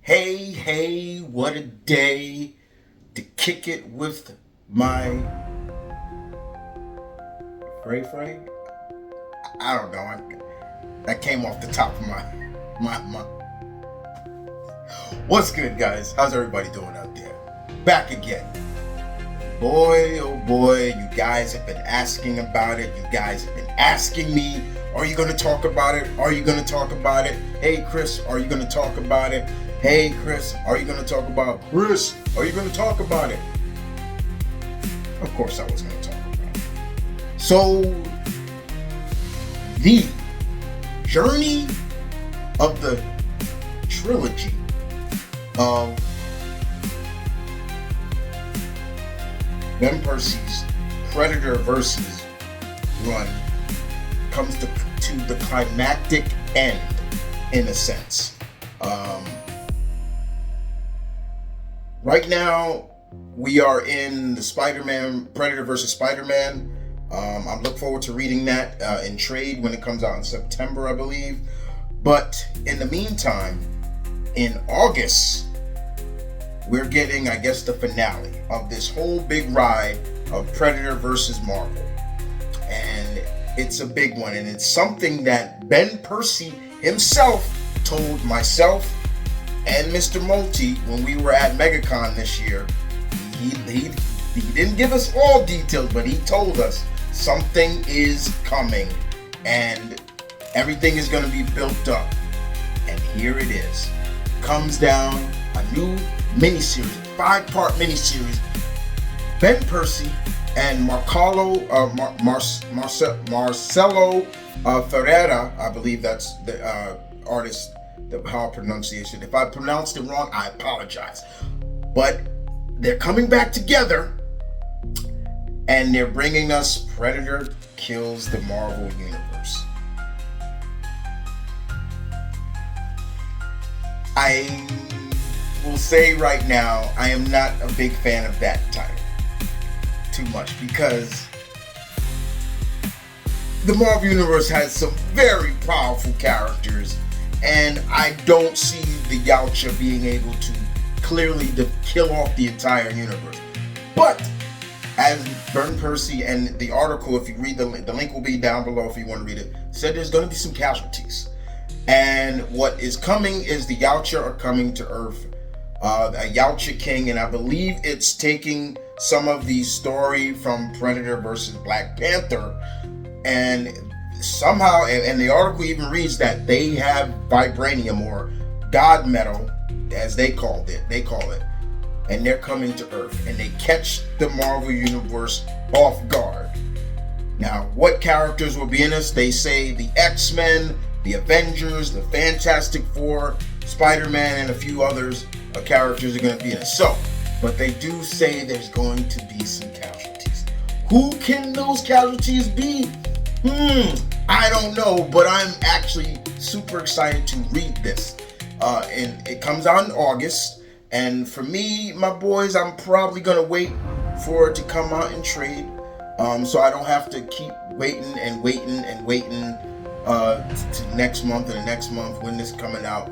Hey, what a day to kick it with my Frey. I don't know. That came off the top of my. What's good, guys? How's everybody doing out there? Back again. Boy, oh boy, you guys have been asking about it. You guys have been asking me, are you going to talk about it? Are you going to talk about it? Hey, Chris, are you going to talk about it? Hey, Chris, are you going to talk about it? Chris, are you going to talk about it? Of course I was going to talk about it. So, the journey of the trilogy of Ben Percy's Predator vs. run comes to the climactic end, in a sense. Right now, we are in the Predator vs. Spider-Man. I'm looking forward to reading that in trade when it comes out in September, I believe. But in the meantime, in August, we're getting, I guess, the finale of this whole big ride of Predator vs. Marvel. And it's a big one, and it's something that Ben Percy himself told myself and Mr. Multi when we were at MegaCon this year. He didn't give us all details, but he told us something is coming and everything is going to be built up. And here it is. Comes down a new miniseries, 5-part miniseries. Ben Percy and Marcelo Ferreira, I believe that's the artist, how pronunciation. If I pronounced it wrong, I apologize. But they're coming back together, and they're bringing us Predator Kills the Marvel Universe. I will say right now, I am not a big fan of that title too much, because the Marvel Universe has some very powerful characters, and I don't see the Yautja being able to clearly kill off the entire universe. But as Ben Percy and the article, if you read the link will be down below if you want to read it, said there's going to be some casualties. And what is coming is the Yautja are coming to Earth, a Yautja king, and I believe it's taking some of the story from Predator vs. Black Panther, and somehow, and the article even reads that they have vibranium, or god metal, as they call it, and they're coming to Earth, and they catch the Marvel Universe off guard. Now, what characters will be in this? They say the X-Men, the Avengers, the Fantastic Four, Spider-Man, and a few others characters are going to be in it. So, but they do say there's going to be some casualties. Who can those casualties be? I don't know, but I'm actually super excited to read this. And it comes out in August, and for me, my boys, I'm probably going to wait for it to come out in trade, so I don't have to keep waiting to next month and the next month when this is coming out.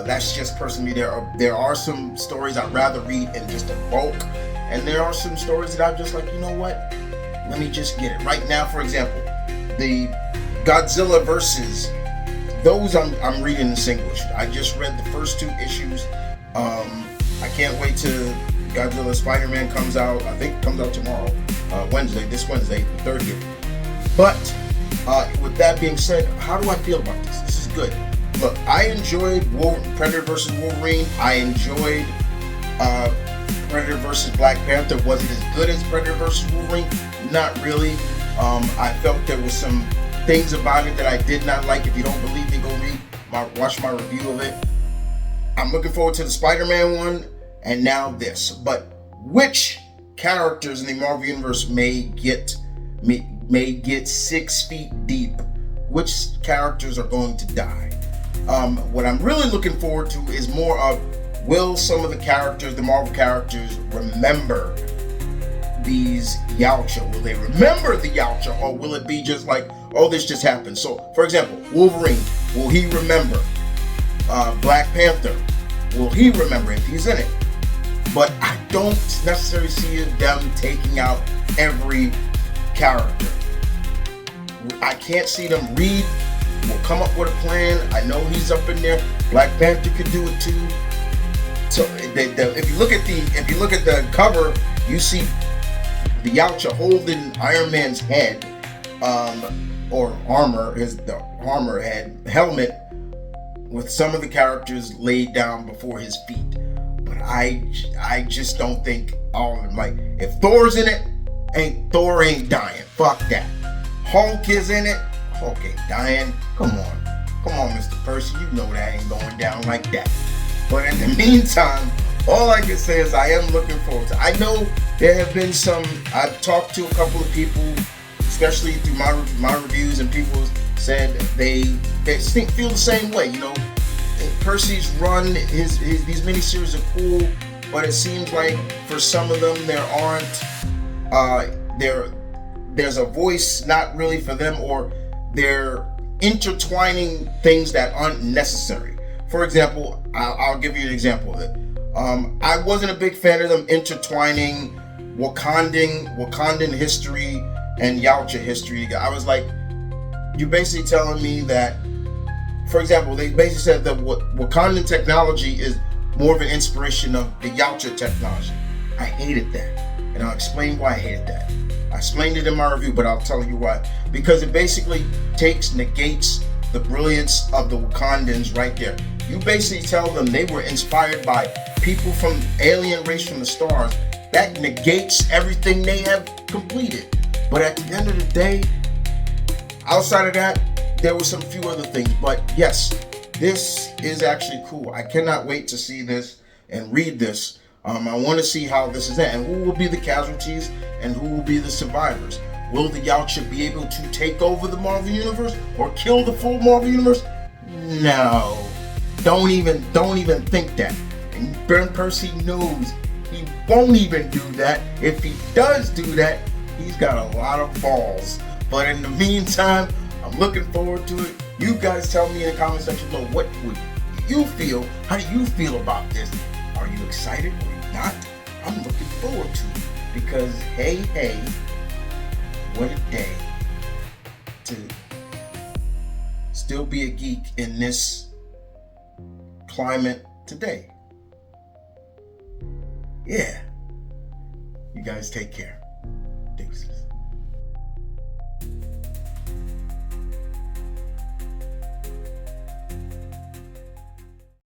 That's just personally, there are some stories I'd rather read in just a bulk, and there are some stories that I'm just like, you know what, let me just get it. Right now, for example, the Godzilla versus, those I'm reading in single issue. I just read the first 2 issues. I can't wait till Godzilla Spider-Man comes out. I think it comes out tomorrow, this Wednesday, the 30th. But with that being said, how do I feel about this? This is good. Look, I enjoyed Predator vs. Wolverine. I enjoyed Predator vs. Black Panther. Was it as good as Predator vs. Wolverine? Not really. I felt there was some things about it that I did not like. If you don't believe me, go watch my review of it. I'm looking forward to the Spider-Man one, and now this. But which characters in the Marvel Universe may get 6 feet deep? Which characters are going to die? What I'm really looking forward to is more of, will some of the characters, the Marvel characters, remember these Yautja? Will they remember the Yautja, or will it be just like, oh, this just happened? So, for example, Wolverine, will he remember? Black Panther, will he remember if he's in it? But I don't necessarily see them taking out every character. I can't see them. Reed will come up with a plan. I know he's up in there. Black Panther could do it too. So if you look at the cover, you see the Yautja holding Iron Man's head, or armor, the armor head helmet, with some of the characters laid down before his feet. But I just don't think all of them. Like, if Thor's in it, Thor ain't dying. Fuck that. Hulk is in it. Hulk ain't dying. Come on, Mr. Percy. You know that ain't going down like that. But in the meantime, all I can say is I am looking forward to it. I know there have been some. I've talked to a couple of people, especially through my reviews, and people said they feel the same way. You know, Percy's run, these miniseries are cool, but it seems like for some of them there's a voice not really for them, or they're intertwining things that aren't necessary. For example, I'll give you an example of it. I wasn't a big fan of them intertwining Wakandan history and Yautja history. I was like, you're basically telling me that, for example, they basically said that Wakandan technology is more of an inspiration of the Yautja technology. I hated that, and I'll explain why I hated that. I explained it in my review, but I'll tell you why. Because it basically negates the brilliance of the Wakandans right there. You basically tell them they were inspired by people from alien race from the stars. That negates everything they have completed. But at the end of the day, outside of that, there were some few other things. But yes, this is actually cool. I cannot wait to see this and read this. I want to see how this is at, and who will be the casualties and who will be the survivors. Will the Yautja be able to take over the Marvel Universe or kill the full Marvel Universe? No. Don't even think that. And Percy knows he won't even do that. If he does do that, he's got a lot of balls. But in the meantime, I'm looking forward to it. You guys tell me in the comment section below, what would you feel? How do you feel about this? Are you excited or not? I'm looking forward to it. Because hey, what a day to still be a geek in this climate today. Yeah. You guys take care. Deuces.